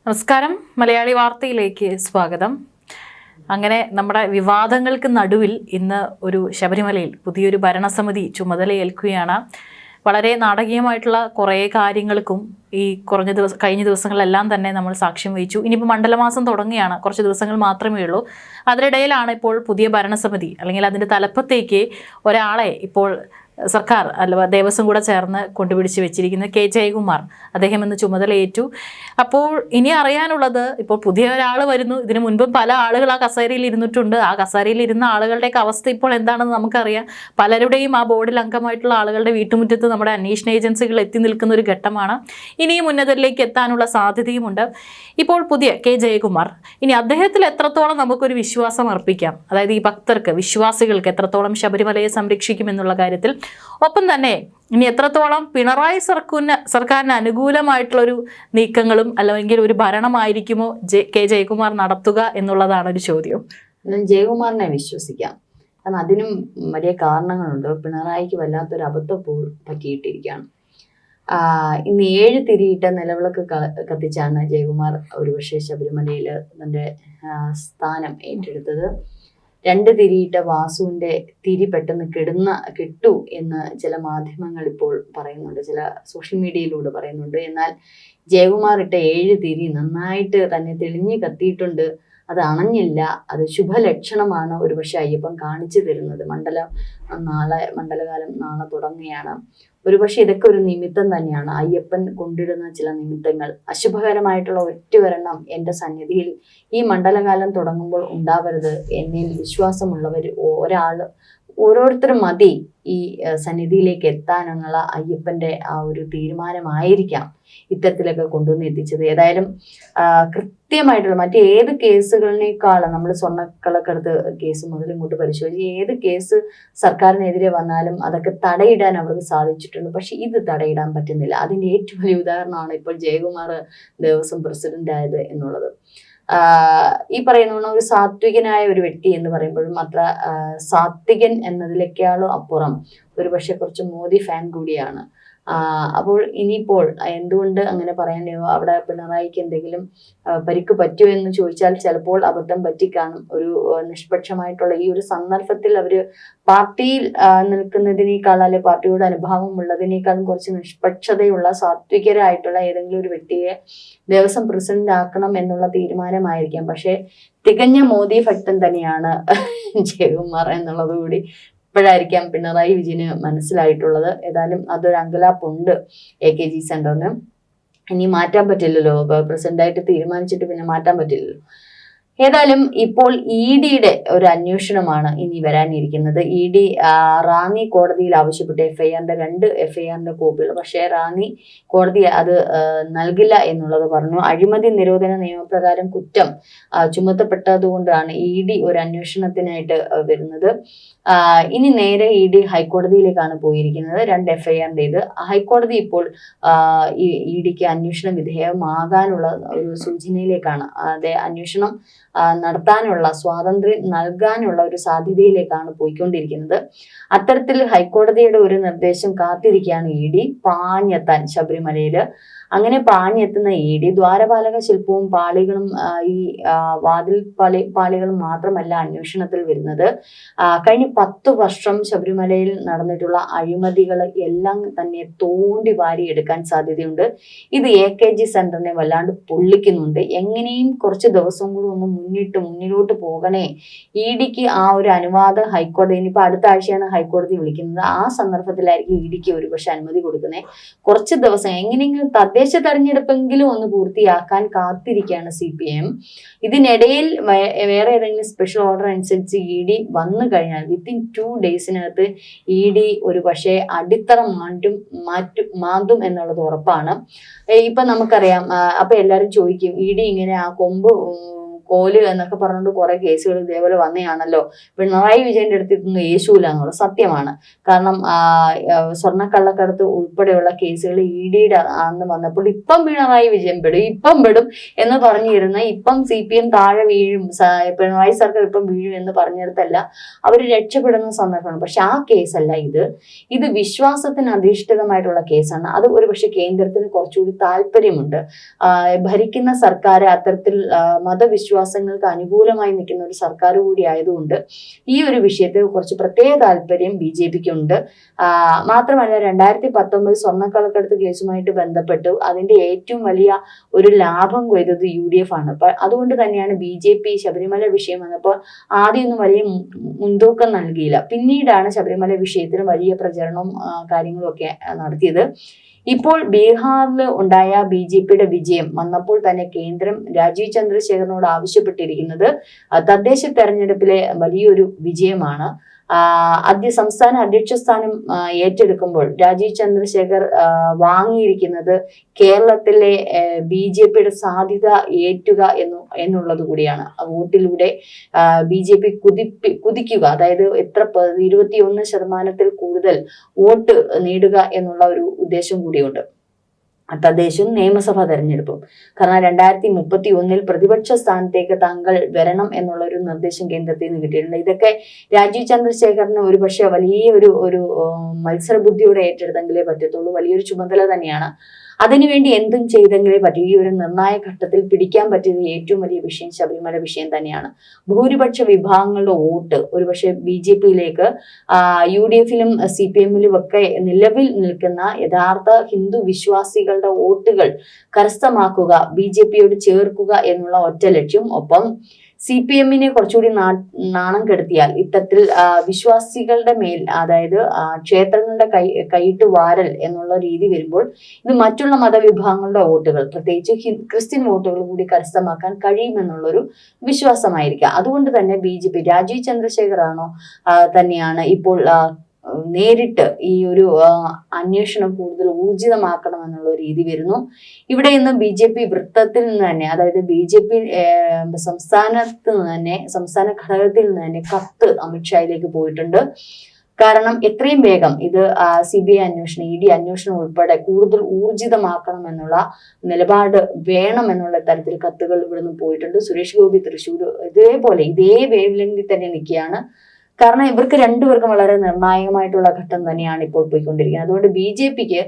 നമസ്കാരം. മലയാളി വാർത്തയിലേക്ക് സ്വാഗതം. അങ്ങനെ നമ്മുടെ വിവാദങ്ങൾക്ക് നടുവിൽ ഇന്ന് ഒരു ശബരിമലയിൽ പുതിയൊരു ഭരണസമിതി ചുമതലയേൽക്കുകയാണ്. വളരെ നാടകീയമായിട്ടുള്ള കുറേ കാര്യങ്ങൾക്കും ഈ കഴിഞ്ഞ ദിവസങ്ങളിലെല്ലാം തന്നെ നമ്മൾ സാക്ഷ്യം വഹിച്ചു. ഇനിയിപ്പോൾ മണ്ഡലമാസം തുടങ്ങിയാണ്, കുറച്ച് ദിവസങ്ങൾ മാത്രമേ ഉള്ളൂ. അതിനിടയിലാണ് ഇപ്പോൾ പുതിയ ഭരണസമിതി അല്ലെങ്കിൽ അതിൻ്റെ തലപ്പത്തേക്ക് ഒരാളെ ഇപ്പോൾ സർക്കാർ ദേവസ്വം കൂടെ ചേർന്ന് കൊണ്ടുപിടിച്ച് വെച്ചിരിക്കുന്ന കെ ജയകുമാർ, അദ്ദേഹം ഇന്ന് ചുമതലയേറ്റു. അപ്പോൾ ഇനി അറിയാനുള്ളത്, ഇപ്പോൾ പുതിയ ഒരാൾ വരുന്നു. ഇതിനു മുൻപും പല ആളുകൾ ആ കസേരയിൽ ഇരുന്നിട്ടുണ്ട്. ആ കസേരയിൽ ഇരുന്ന ആളുകളുടെയൊക്കെ അവസ്ഥ ഇപ്പോൾ എന്താണെന്ന് നമുക്കറിയാം. പലരുടെയും ആ ബോർഡിൽ അംഗമായിട്ടുള്ള ആളുകളുടെ വീട്ടുമുറ്റത്ത് നമ്മുടെ അന്വേഷണ ഏജൻസികൾ എത്തി നിൽക്കുന്ന ഒരു ഘട്ടമാണ്. ഇനിയും ഉന്നതരിലേക്ക് എത്താനുള്ള സാധ്യതയുമുണ്ട്. ഇപ്പോൾ പുതിയ കെ ജയകുമാർ, ഇനി അദ്ദേഹത്തിൽ എത്രത്തോളം നമുക്കൊരു വിശ്വാസം അർപ്പിക്കാം, അതായത് ഈ ഭക്തർക്ക്, വിശ്വാസികൾക്ക് എത്രത്തോളം ശബരിമലയെ സംരക്ഷിക്കുമെന്നുള്ള കാര്യത്തിൽ, ഒപ്പം തന്നെ ഇനി എത്രത്തോളം പിണറായി സർക്കാരിന് അനുകൂലമായിട്ടുള്ളൊരു നീക്കങ്ങളും അല്ലെങ്കിൽ ഒരു ഭരണമായിരിക്കുമോ കെ ജയകുമാർ നടത്തുക എന്നുള്ളതാണ് ഒരു ചോദ്യം. ജയകുമാറിനെ വിശ്വസിക്കാം, കാരണം അതിനും വലിയ കാരണങ്ങളുണ്ട്. പിണറായിക്ക് വല്ലാത്തൊരു അബദ്ധം പറ്റിയിട്ടിരിക്കുകയാണ്. ഇന്ന് 7 തിരിയിട്ട നിലവിളക്ക് കത്തിച്ചാണ് ജയകുമാർ ഒരുപക്ഷെ ശബരിമലയിൽ തൻ്റെ സ്ഥാനം ഏറ്റെടുത്തത്. 2 തിരിയിട്ട വാസുവിന്റെ തിരി പെട്ടെന്ന് കിട്ടു എന്ന് ചില മാധ്യമങ്ങൾ ഇപ്പോൾ പറയുന്നുണ്ട്, ചില സോഷ്യൽ മീഡിയയിലൂടെ പറയുന്നുണ്ട്. എന്നാൽ ജയകുമാർ ഇട്ട 7 തിരി നന്നായിട്ട് തന്നെ തെളിഞ്ഞ് കത്തിയിട്ടുണ്ട്. അത് അണഞ്ഞില്ല. അത് ശുഭലക്ഷണമാണ് ഒരുപക്ഷെ അയ്യപ്പൻ കാണിച്ചു തരുന്നത്. മണ്ഡലകാലം നാളെ തുടങ്ങുകയാണ്. ഒരുപക്ഷെ ഇതൊക്കെ ഒരു നിമിത്തം തന്നെയാണ്. അയ്യപ്പൻ കൊണ്ടിടുന്ന ചില നിമിത്തങ്ങൾ, അശുഭകരമായിട്ടുള്ള ഒറ്റയൊരെണ്ണം എൻ്റെ സന്നിധിയിൽ ഈ മണ്ഡലകാലം തുടങ്ങുമ്പോൾ ഉണ്ടാവരുത്. എന്നിൽ വിശ്വാസമുള്ളവർ ഓരോരുത്തരും മതി ഈ സന്നിധിയിലേക്ക് എത്താനെന്നുള്ള അയ്യപ്പൻ്റെ ആ ഒരു തീരുമാനമായിരിക്കാം ഇത്തരത്തിലൊക്കെ കൊണ്ടുവന്ന് എത്തിച്ചത്. ഏതായാലും കൃത്യമായിട്ടുള്ള മറ്റേത് കേസുകളിനേക്കാളും, നമ്മൾ സ്വർണ്ണക്കള്ളക്കടത്ത് കേസ് മുതൽ ഇങ്ങോട്ട് പരിശോധിച്ച് ഏത് കേസ് സർക്കാരിനെതിരെ വന്നാലും അതൊക്കെ തടയിടാൻ അവർക്ക് സാധിച്ചിട്ടുണ്ട്. പക്ഷെ ഇത് തടയിടാൻ പറ്റുന്നില്ല. അതിൻ്റെ ഏറ്റവും വലിയ ഉദാഹരണമാണ് ഇപ്പോൾ ജയകുമാർ ദേവസ്വം പ്രസിഡന്റ് ആയത് എന്നുള്ളത്. ഈ പറയുന്ന ഒരു സാത്വികനായ ഒരു വ്യക്തി എന്ന് പറയുമ്പോഴും അത്ര സാത്വികൻ എന്നതിലേക്കാളും അപ്പുറം ഒരുപക്ഷെ കുറച്ച് മോദി ഫാൻ കൂടിയാണ്. അപ്പോൾ ഇനിയിപ്പോൾ എന്തുകൊണ്ട് അങ്ങനെ പറയാൻ, അവിടെ പിണറായിക്ക് എന്തെങ്കിലും പരിക്ക് പറ്റുമോ എന്ന് ചോദിച്ചാൽ ചിലപ്പോൾ അബദ്ധം പറ്റിക്കാണും. ഒരു നിഷ്പക്ഷമായിട്ടുള്ള ഈ ഒരു സന്ദർഭത്തിൽ അവര് പാർട്ടിയിൽ നിൽക്കുന്നതിനേക്കാൾ, അല്ലെ പാർട്ടിയോട് അനുഭാവം ഉള്ളതിനേക്കാളും കുറച്ച് നിഷ്പക്ഷതയുള്ള സാത്വികരായിട്ടുള്ള ഏതെങ്കിലും ഒരു വ്യക്തിയെ ദേവസ്വം പ്രസിഡന്റ് ആക്കണം എന്നുള്ള തീരുമാനമായിരിക്കാം. പക്ഷെ തികഞ്ഞ മോദി ഭക്തൻ തന്നെയാണ് ജയകുമാർ എന്നുള്ളത് കൂടി ഇപ്പോഴായിരിക്കാം പിണറായി വിജയന് മനസ്സിലായിട്ടുള്ളത്. ഏതായാലും അതൊരു അങ്കലാപ്പുണ്ട് AKG സെന്ററിന്. ഇനി മാറ്റാൻ പറ്റില്ലല്ലോ, പ്രസിഡന്റായിട്ട് തീരുമാനിച്ചിട്ട് പിന്നെ മാറ്റാൻ പറ്റില്ലല്ലോ. ഏതായാലും ഇപ്പോൾ EDയുടെ ഒരു അന്വേഷണമാണ് ഇനി വരാനിരിക്കുന്നത്. ED റാന്നി കോടതിയിൽ ആവശ്യപ്പെട്ട FIRന്റെ 2 FIRന്റെ കോപ്പികൾ, പക്ഷേ റാന്നി കോടതി അത് നൽകില്ല എന്നുള്ളത് പറഞ്ഞു. അഴിമതി നിരോധന നിയമപ്രകാരം കുറ്റം ചുമത്തപ്പെട്ടതുകൊണ്ടാണ് ED ഒരു അന്വേഷണത്തിനായിട്ട് വരുന്നത്. ഇനി നേരെ ED ഹൈക്കോടതിയിലേക്കാണ് പോയിരിക്കുന്നത്. 2 FIRന്റേത്. ഹൈക്കോടതി ഇപ്പോൾ EDക്ക് അന്വേഷണം വിധേയമാകാനുള്ള ഒരു സൂചനയിലേക്കാണ്, അന്വേഷണം നടത്താനുള്ള സ്വാതന്ത്ര്യം നൽകാനുള്ള ഒരു സാധ്യതയിലേക്കാണ് പോയിക്കൊണ്ടിരിക്കുന്നത്. അത്തരത്തിൽ ഹൈക്കോടതിയുടെ ഒരു നിർദ്ദേശം കാത്തിരിക്കുകയാണ് ED പാഞ്ഞെത്താൻ ശബരിമലയില്. അങ്ങനെ പാഞ്ഞെത്തുന്ന ED ദ്വാരപാലക ശില്പവും പാളികളും ഈ വാതിൽ പാളികളും മാത്രമല്ല അന്വേഷണത്തിൽ വരുന്നത്. കഴിഞ്ഞ 10 വർഷം ശബരിമലയിൽ നടന്നിട്ടുള്ള അഴിമതികൾ എല്ലാം തന്നെ തോണ്ടി വാരി എടുക്കാൻ സാധ്യതയുണ്ട്. ഇത് AKG സെന്ററിനെ വല്ലാണ്ട് പൊള്ളിക്കുന്നുണ്ട്. എങ്ങനെയും കുറച്ച് ദിവസം കൂടി ഒന്ന് മുന്നിലോട്ട് പോകണേ. EDക്ക് ആ ഒരു അനുവാദം ഹൈക്കോടതി, ഇനിയിപ്പോൾ അടുത്ത ആഴ്ചയാണ് ഹൈക്കോടതി വിളിക്കുന്നത്. ആ സന്ദർഭത്തിലായിരിക്കും EDക്ക് ഒരുപക്ഷെ അനുമതി കൊടുക്കുന്നത്. കുറച്ച് ദിവസം എങ്ങനെയെങ്കിലും തദ്ദേശ തെരഞ്ഞെടുപ്പെങ്കിലും ഒന്ന് പൂർത്തിയാക്കാൻ കാത്തിരിക്കുകയാണ് CPM. ഇതിനിടയിൽ വേറെ ഏതെങ്കിലും സ്പെഷ്യൽ ഓർഡർ അനുസരിച്ച് ED വന്നു കഴിഞ്ഞാൽ വിത്തിൻ 2 ഡേയ്സിനകത്ത് ED ഒരു പക്ഷേ അടിത്തറ മാന്തും എന്നുള്ളത് ഉറപ്പാണ്. ഇപ്പൊ നമുക്കറിയാം. അപ്പൊ എല്ലാരും ചോദിക്കും, ED ഇങ്ങനെ ആ കോല് എന്നൊക്കെ പറഞ്ഞുകൊണ്ട് കുറെ കേസുകൾ ഇതേപോലെ വന്നതാണല്ലോ. പിണറായി വിജയന്റെ അടുത്ത് ഇതൊന്നും യേശൂല എന്നുള്ളത് സത്യമാണ്. കാരണം സ്വർണ്ണക്കള്ളക്കടത്ത് ഉൾപ്പെടെയുള്ള കേസുകൾ ED-യുടെ അന്ന് വന്നപ്പോൾ ഇപ്പം പിണറായി വിജയൻ പെടും എന്ന് പറഞ്ഞിരുന്ന, ഇപ്പം CPM താഴെ വീഴും, പിണറായി സർക്കാർ ഇപ്പം വീഴും എന്ന് പറഞ്ഞിടത്തല്ല അവർ രക്ഷപ്പെടുന്ന സന്ദർഭമാണ്. പക്ഷെ ആ കേസല്ല ഇത് വിശ്വാസത്തിന് അധിഷ്ഠിതമായിട്ടുള്ള കേസാണ്. അത് ഒരുപക്ഷെ കേന്ദ്രത്തിന് കുറച്ചുകൂടി താല്പര്യമുണ്ട്. ഭരിക്കുന്ന സർക്കാർ അത്തരത്തിൽ മതവിശ്വാസങ്ങൾക്ക് അനുകൂലമായി നിൽക്കുന്ന ഒരു സർക്കാർ കൂടി ആയതുകൊണ്ട് ഈ ഒരു വിഷയത്തിൽ കുറച്ച് പ്രത്യേക താല്പര്യം BJPക്ക് ഉണ്ട്. മാത്രമല്ല 2019 സ്വർണ്ണക്കള്ളക്കടത്ത് കേസുമായിട്ട് ബന്ധപ്പെട്ട് അതിന്റെ ഏറ്റവും വലിയ ഒരു ലാഭം കൊയ്തത് UDF ആണ്. അതുകൊണ്ട് തന്നെയാണ് BJP ശബരിമല വിഷയം വന്നപ്പോൾ ആദ്യമൊന്നും വലിയ മുൻതൂക്കം നൽകിയില്ല. പിന്നീടാണ് ശബരിമല വിഷയത്തിൽ വലിയ പ്രചരണവും കാര്യങ്ങളും ഒക്കെ നടത്തിയത്. ഇപ്പോൾ ബീഹാറിൽ ഉണ്ടായ BJPയുടെ വിജയം വന്നപ്പോൾ തന്നെ കേന്ദ്രം രാജീവ് ചന്ദ്രശേഖറിനോട് ആവശ്യപ്പെട്ടിരിക്കുന്നത് തദ്ദേശ തെരഞ്ഞെടുപ്പിലെ വലിയൊരു വിജയമാണ്. സംസ്ഥാന അധ്യക്ഷ സ്ഥാനം ഏറ്റെടുക്കുമ്പോൾ രാജീവ് ചന്ദ്രശേഖർ വാങ്ങിയിരിക്കുന്നത് കേരളത്തിലെ BJPയുടെ സാധ്യത ഏറ്റുക എന്നുള്ളത് കൂടിയാണ്. വോട്ടിലൂടെ BJP കുതിക്കുക, അതായത് 21% കൂടുതൽ വോട്ട് നേടുക എന്നുള്ള ഒരു ഉദ്ദേശം കൂടിയുണ്ട്. തദ്ദേശവും നിയമസഭാ തെരഞ്ഞെടുപ്പും. കാരണം 2031 പ്രതിപക്ഷ സ്ഥാനത്തേക്ക് താങ്കൾ വരണം എന്നുള്ള ഒരു നിർദ്ദേശം കേന്ദ്രത്തിൽ നിന്ന് കിട്ടിയിട്ടുണ്ട്. ഇതൊക്കെ രാജീവ് ചന്ദ്രശേഖറിന് ഒരുപക്ഷെ വലിയൊരു മത്സരബുദ്ധിയോടെ ഏറ്റെടുത്തെങ്കിലേ പറ്റത്തുള്ളൂ. വലിയൊരു ചുമതല തന്നെയാണ്. അതിനുവേണ്ടി എന്തും ചെയ്തെങ്കിലേ പറ്റൂ. ഈ ഒരു നിർണായക ഘട്ടത്തിൽ പിടിക്കാൻ പറ്റിയത് ഏറ്റവും വലിയ വിഷയം ശബരിമല വിഷയം തന്നെയാണ്. ഭൂരിപക്ഷ വിഭാഗങ്ങളുടെ വോട്ട് ഒരുപക്ഷെ BJPയിലേക്ക് UDFിലും CPMലും ഒക്കെ നിലവിൽ നിൽക്കുന്ന യഥാർത്ഥ ഹിന്ദു വിശ്വാസികളുടെ വോട്ടുകൾ കരസ്ഥമാക്കുക, BJPയോട് ചേർക്കുക എന്നുള്ള ഒറ്റ ലക്ഷ്യം. ഒപ്പം CPMനെ കുറച്ചുകൂടി നാണം കെടുത്തിയാൽ ഇത്തരത്തിൽ വിശ്വാസികളുടെ മേൽ, അതായത് ക്ഷേത്രങ്ങളുടെ കൈയിട്ട് വാരൽ എന്നുള്ള രീതി വരുമ്പോൾ ഇത് മറ്റുള്ള മതവിഭാഗങ്ങളുടെ വോട്ടുകൾ, പ്രത്യേകിച്ച് ക്രിസ്ത്യൻ വോട്ടുകൾ കൂടി കരസ്ഥമാക്കാൻ കഴിയുമെന്നുള്ളൊരു വിശ്വാസമായിരിക്കാം. അതുകൊണ്ട് തന്നെ BJP രാജീവ് ചന്ദ്രശേഖർ തന്നെയാണ് ഇപ്പോൾ നേരിട്ട് ഈ ഒരു അന്വേഷണം കൂടുതൽ ഊർജിതമാക്കണം എന്നുള്ള രീതി വരുന്നു. ഇവിടെ ഇന്ന് BJP വൃത്തത്തിൽ നിന്ന് തന്നെ, അതായത് BJP സംസ്ഥാനത്ത് നിന്ന് തന്നെ, സംസ്ഥാന ഘടകത്തിൽ നിന്ന് തന്നെ കത്ത് അമിത്ഷായിലേക്ക് പോയിട്ടുണ്ട്. കാരണം എത്രയും വേഗം ഇത് CBI അന്വേഷണം, ED അന്വേഷണം ഉൾപ്പെടെ കൂടുതൽ ഊർജിതമാക്കണം എന്നുള്ള നിലപാട് വേണം എന്നുള്ള തരത്തിൽ കത്തുകൾ ഇവിടുന്ന് പോയിട്ടുണ്ട്. സുരേഷ് ഗോപി തൃശ്ശൂർ ഇതേപോലെ ഇതേ വേവ് ലെങ്തിൽ തന്നെ നിൽക്കുകയാണ്. കാരണം ഇവർക്ക് രണ്ടുപേർക്കും വളരെ നിർണായകമായിട്ടുള്ള ഘട്ടം തന്നെയാണ് ഇപ്പോൾ പോയിക്കൊണ്ടിരിക്കുന്നത്. അതുകൊണ്ട് BJPക്ക്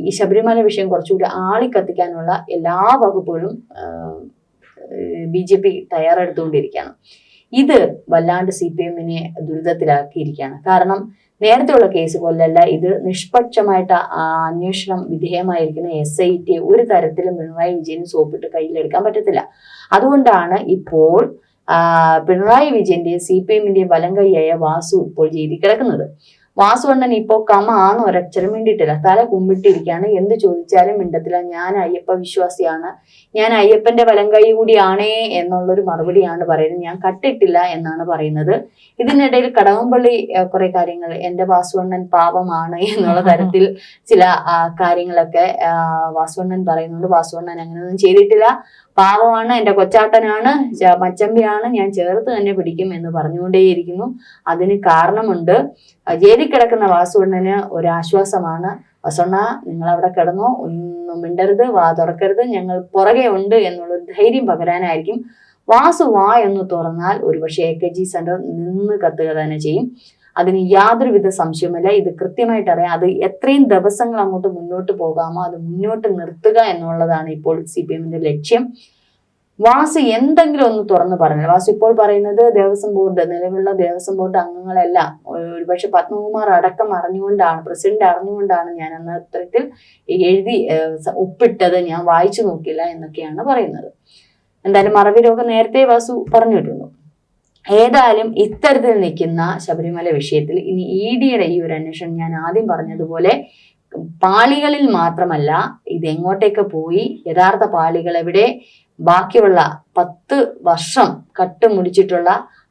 ഈ ശബരിമല വിഷയം കുറച്ചുകൂടി ആളിക്കത്തിക്കാനുള്ള എല്ലാ വകുപ്പുകളും BJP തയ്യാറെടുത്തുകൊണ്ടിരിക്കുകയാണ്. ഇത് വല്ലാണ്ട് CPMനെ ദുരിതത്തിലാക്കിയിരിക്കുകയാണ്. കാരണം നേരത്തെയുള്ള കേസ് പോലല്ല, ഇത് നിഷ്പക്ഷമായിട്ട് അന്വേഷണം വിധേയമായിരിക്കുന്ന SIT ഒരു തരത്തിലും പിണറായി വിജയന് സോപ്പിട്ട് കയ്യിലെടുക്കാൻ പറ്റത്തില്ല. അതുകൊണ്ടാണ് ഇപ്പോൾ പിണറായി വിജയന്റെ CPMന്റെ വലം കൈയായ വാസു ഇപ്പോൾ ജയിലിൽ കിടക്കുന്നത്. വാസു അണ്ണൻ ഇപ്പോൾ കമാന്ന് ഒരക്ഷരം വേണ്ടിയിട്ടില്ല, തല കുമ്പിട്ടിരിക്കുകയാണ്. എന്ത് ചോദിച്ചാലും മിണ്ടത്തില്ല. ഞാൻ അയ്യപ്പ വിശ്വാസിയാണ്, ഞാൻ അയ്യപ്പന്റെ വലം കൈ കൂടിയാണേ എന്നുള്ളൊരു മറുപടിയാണ് പറയുന്നത്. ഞാൻ കട്ടിട്ടില്ല എന്നാണ് പറയുന്നത്. ഇതിനിടയിൽ കടകംപള്ളി കുറെ കാര്യങ്ങൾ, എന്റെ വാസുവണ്ണൻ പാപമാണ് എന്നുള്ള തരത്തിൽ ചില കാര്യങ്ങളൊക്കെ വാസുവണ്ണൻ പറയുന്നുണ്ട്. വാസുവണ്ണൻ അങ്ങനെയൊന്നും ചെയ്തിട്ടില്ല, പാവമാണ്, എന്റെ കൊച്ചാട്ടനാണ്, മച്ചമ്പിയാണ്, ഞാൻ ചേർത്ത് തന്നെ പിടിക്കും എന്ന് പറഞ്ഞുകൊണ്ടേയിരിക്കുന്നു. അതിന് കാരണമുണ്ട്. ജയിലിൽ കിടക്കുന്ന വാസുവണ്ണന് ഒരാശ്വാസമാണ്. വാസുവണ്ണ, നിങ്ങൾ അവിടെ കിടന്നോ, ഒന്നും മിണ്ടരുത്, വാ തുറക്കരുത്, ഞങ്ങൾ പുറകെ ഉണ്ട് എന്നുള്ളൊരു ധൈര്യം പകരാനായിരിക്കും. വാസു എന്ന് തുറന്നാൽ ഒരുപക്ഷെ AKG സെന്റർ നിന്ന് കത്തുക തന്നെ ചെയ്യും. അതിന് യാതൊരുവിധ സംശയവുമില്ല. ഇത് കൃത്യമായിട്ട് അറിയാം. അത് എത്രയും ദിവസങ്ങൾ അങ്ങോട്ട് മുന്നോട്ട് പോകാമോ അത് മുന്നോട്ട് നിർത്തുക എന്നുള്ളതാണ് ഇപ്പോൾ CPMന്റെ ലക്ഷ്യം. വാസു എന്തെങ്കിലും ഒന്ന് തുറന്നു പറഞ്ഞാൽ, വാസു ഇപ്പോൾ പറയുന്നത് ദേവസ്വം ബോർഡ്, നിലവിലുള്ള ദേവസ്വം ബോർഡ് അംഗങ്ങളെല്ലാം ഒരുപക്ഷെ പത്മകുമാർ അടക്കം അറിഞ്ഞുകൊണ്ടാണ്, പ്രസിഡന്റ് അറിഞ്ഞുകൊണ്ടാണ് ഞാൻ അന്ന് അത്തരത്തിൽ എഴുതി ഒപ്പിട്ടത്, ഞാൻ വായിച്ചു നോക്കില്ല എന്നൊക്കെയാണ് പറയുന്നത്. എന്തായാലും മറവി രോഗം നേരത്തെ വാസു പറഞ്ഞിട്ടുണ്ട്. ഏതായാലും ഇത്തരത്തിൽ നിൽക്കുന്ന ശബരിമല വിഷയത്തിൽ ഇനി EDയുടെ ഈ ഒരു അന്വേഷണം ഞാൻ ആദ്യം പറഞ്ഞതുപോലെ പാളികളിൽ മാത്രമല്ല, ഇത് എങ്ങോട്ടേക്ക് പോയി, യഥാർത്ഥ പാളികൾ എവിടെ, ബാക്കിയുള്ള 10 വർഷം കട്ടുമുടിച്ചിട്ടുള്ള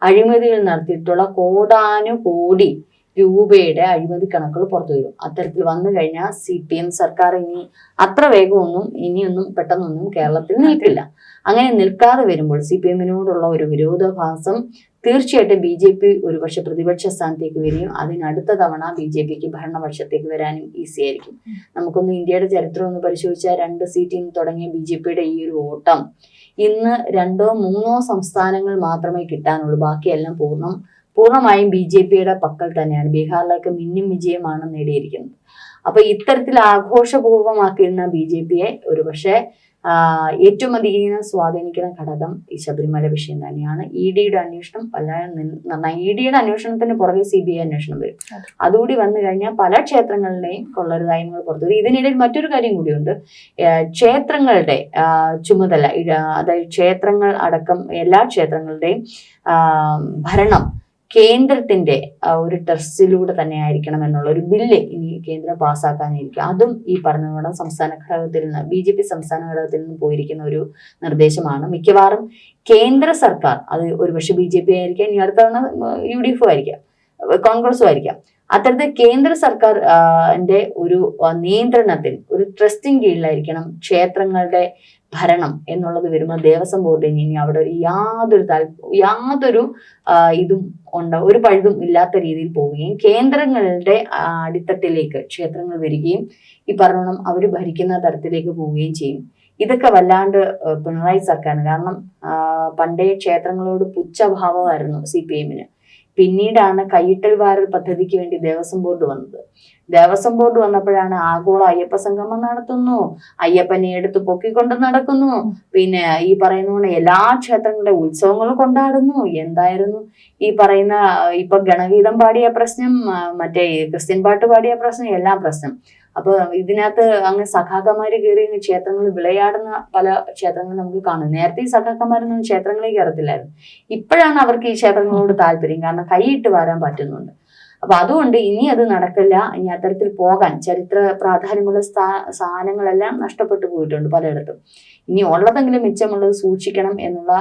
അഴിമതികൾ നടത്തിയിട്ടുള്ള കോടാനുകോടി രൂപയുടെ അഴിമതി കണക്കുകൾ പുറത്തു വരും. അത്തരത്തിൽ വന്നു കഴിഞ്ഞാൽ CPM സർക്കാർ ഇനി അത്ര വേഗമൊന്നും ഇനിയൊന്നും പെട്ടെന്നൊന്നും കേരളത്തിൽ നിൽക്കില്ല. അങ്ങനെ നിൽക്കാതെ വരുമ്പോൾ CPM-നോടുള്ള ഒരു വിരോധാഭാസം തീർച്ചയായിട്ടും BJP ഒരുപക്ഷെ പ്രതിപക്ഷ സ്ഥാനത്തേക്ക് വരികയും അതിനടുത്ത തവണ BJPക്ക് ഭരണപക്ഷത്തേക്ക് വരാനും ഈസി ആയിരിക്കും. നമുക്കൊന്ന് ഇന്ത്യയുടെ ചരിത്രം ഒന്ന് പരിശോധിച്ചാൽ 2 സീറ്റിൽ തുടങ്ങിയ BJPയുടെ ഈ ഒരു ഓട്ടം ഇന്ന് 2 or 3 സംസ്ഥാനങ്ങൾ മാത്രമേ കിട്ടാനുള്ളൂ. ബാക്കിയെല്ലാം പൂർണ്ണമായും BJPയുടെ പക്കൽ തന്നെയാണ്. ബീഹാറിലേക്ക് മിന്നും വിജയമാണ് നേടിയിരിക്കുന്നത്. അപ്പൊ ഇത്തരത്തിൽ ആഘോഷപൂർവ്വമാക്കിയിരുന്ന BJPയെ ഒരുപക്ഷെ ഏറ്റവും അധികം സ്വാധീനിക്കുന്ന ഘടകം ഈ ശബരിമല വിഷയം തന്നെയാണ്. EDയുടെ അന്വേഷണം EDയുടെ അന്വേഷണത്തിന് പുറകെ CBI അന്വേഷണം വരും. അതുകൂടി വന്നു കഴിഞ്ഞാൽ പല ക്ഷേത്രങ്ങളുടെയും കൊള്ളരുതായ്മകൾ പുറത്തു വരും. ഇതിനിടയിൽ മറ്റൊരു കാര്യം കൂടിയുണ്ട്. ക്ഷേത്രങ്ങളുടെ ചുമതല, അതായത് ക്ഷേത്രങ്ങൾ അടക്കം എല്ലാ ക്ഷേത്രങ്ങളുടെയും ഭരണം കേന്ദ്രത്തിന്റെ ഒരു ട്രസ്റ്റിലൂടെ തന്നെ ആയിരിക്കണം എന്നുള്ള ഒരു ബില്ല് ഇനി കേന്ദ്രം പാസ്സാക്കാനായിരിക്കും. അതും ഈ പറഞ്ഞ സംസ്ഥാന ഘടകത്തിൽ നിന്ന് BJP സംസ്ഥാന ഘടകത്തിൽ നിന്ന് പോയിരിക്കുന്ന ഒരു നിർദ്ദേശമാണ്. മിക്കവാറും കേന്ദ്ര സർക്കാർ, അത് ഒരുപക്ഷെ BJP ആയിരിക്കാം, ഇനി അടുത്ത തവണ UDF ആയിരിക്കാം, കോൺഗ്രസും ആയിരിക്കാം, അത്തരത്തിൽ കേന്ദ്ര സർക്കാരിന്റെ ഒരു നിയന്ത്രണത്തിൽ ഒരു ട്രസ്റ്റിന് കീഴിലായിരിക്കണം ക്ഷേത്രങ്ങളുടെ ഭരണം എന്നുള്ളത് വരുമ്പോൾ ദേവസ്വം ബോർഡിന് ഇനി അവിടെ ഒരു യാതൊരു ഇതും ഒരു പഴുതും ഇല്ലാത്ത രീതിയിൽ പോവുകയും കേന്ദ്രങ്ങളുടെ അടിത്തട്ടിലേക്ക് ക്ഷേത്രങ്ങൾ വരികയും ഈ പറഞ്ഞോണം അവർ ഭരിക്കുന്ന തരത്തിലേക്ക് പോവുകയും ചെയ്യും. ഇതൊക്കെ വല്ലാണ്ട് പിണറായി സർക്കാരിന്, കാരണം പണ്ടേ ക്ഷേത്രങ്ങളോട് പുച്ഛഭാവമായിരുന്നു CPM-ന്. പിന്നീടാണ് കയ്യിട്ടൽ വാരൽ പദ്ധതിക്ക് വേണ്ടി ദേവസ്വം ബോർഡ് വന്നത്. ദേവസ്വം ബോർഡ് വന്നപ്പോഴാണ് ആഗോള അയ്യപ്പ സംഗമം നടത്തുന്നു, അയ്യപ്പനെ എടുത്ത് പൊക്കിക്കൊണ്ട് നടക്കുന്നു, പിന്നെ ഈ പറയുന്ന എല്ലാ ക്ഷേത്രങ്ങളുടെ ഉത്സവങ്ങൾ കൊണ്ടാടുന്നു. എന്തായിരുന്നു ഈ പറയുന്ന ഇപ്പൊ ഗണഗീതം പാടിയ പ്രശ്നം, മറ്റേ ക്രിസ്ത്യൻ പാട്ട് പാടിയ പ്രശ്നം, എല്ലാം പ്രശ്നം. അപ്പൊ ഇതിനകത്ത് അങ്ങ് സഖാക്കന്മാര് കയറി ക്ഷേത്രങ്ങളിൽ വിളയാടുന്ന പല ക്ഷേത്രങ്ങളും നമുക്ക് കാണും. നേരത്തെ ഈ സഖാക്കന്മാരൊന്നും ക്ഷേത്രങ്ങളിൽ കയറത്തില്ലായിരുന്നു. ഇപ്പോഴാണ് അവർക്ക് ഈ ക്ഷേത്രങ്ങളോട് താല്പര്യം, കാരണം കൈയിട്ട് വരാൻ പറ്റുന്നുണ്ട്. അപ്പൊ അതുകൊണ്ട് ഇനി അത് നടക്കില്ല. ഇനി അത്തരത്തിൽ പോകാൻ ചരിത്ര പ്രാധാന്യമുള്ള സ്ഥാനങ്ങളെല്ലാം നഷ്ടപ്പെട്ടു പോയിട്ടുണ്ട് പലയിടത്തും. ഇനി ഉള്ളതെങ്കിലും മിച്ചമുള്ളത് സൂക്ഷിക്കണം എന്നുള്ള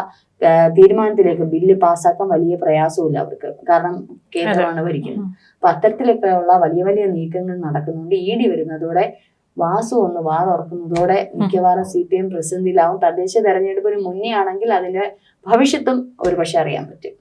തീരുമാനത്തിലേക്ക് ബില്ല് പാസ്സാക്കാൻ വലിയ പ്രയാസമില്ല അവർക്ക്, കാരണം കേന്ദ്രമാണ് ഭരിക്കുന്നത്. അപ്പൊ അത്തരത്തിലൊക്കെയുള്ള വലിയ വലിയ നീക്കങ്ങൾ നടക്കുന്നുണ്ട്. ED വരുന്നതോടെ വാസു ഒന്ന് വാ തുറക്കുന്നതോടെ മിക്കവാറും CPM പ്രതിസന്ധിയിലാവും. തദ്ദേശ തെരഞ്ഞെടുപ്പിന് മുന്നേ ആണെങ്കിൽ അതിന്റെ ഭവിഷ്യത്തും ഒരുപക്ഷെ അറിയാൻ പറ്റും.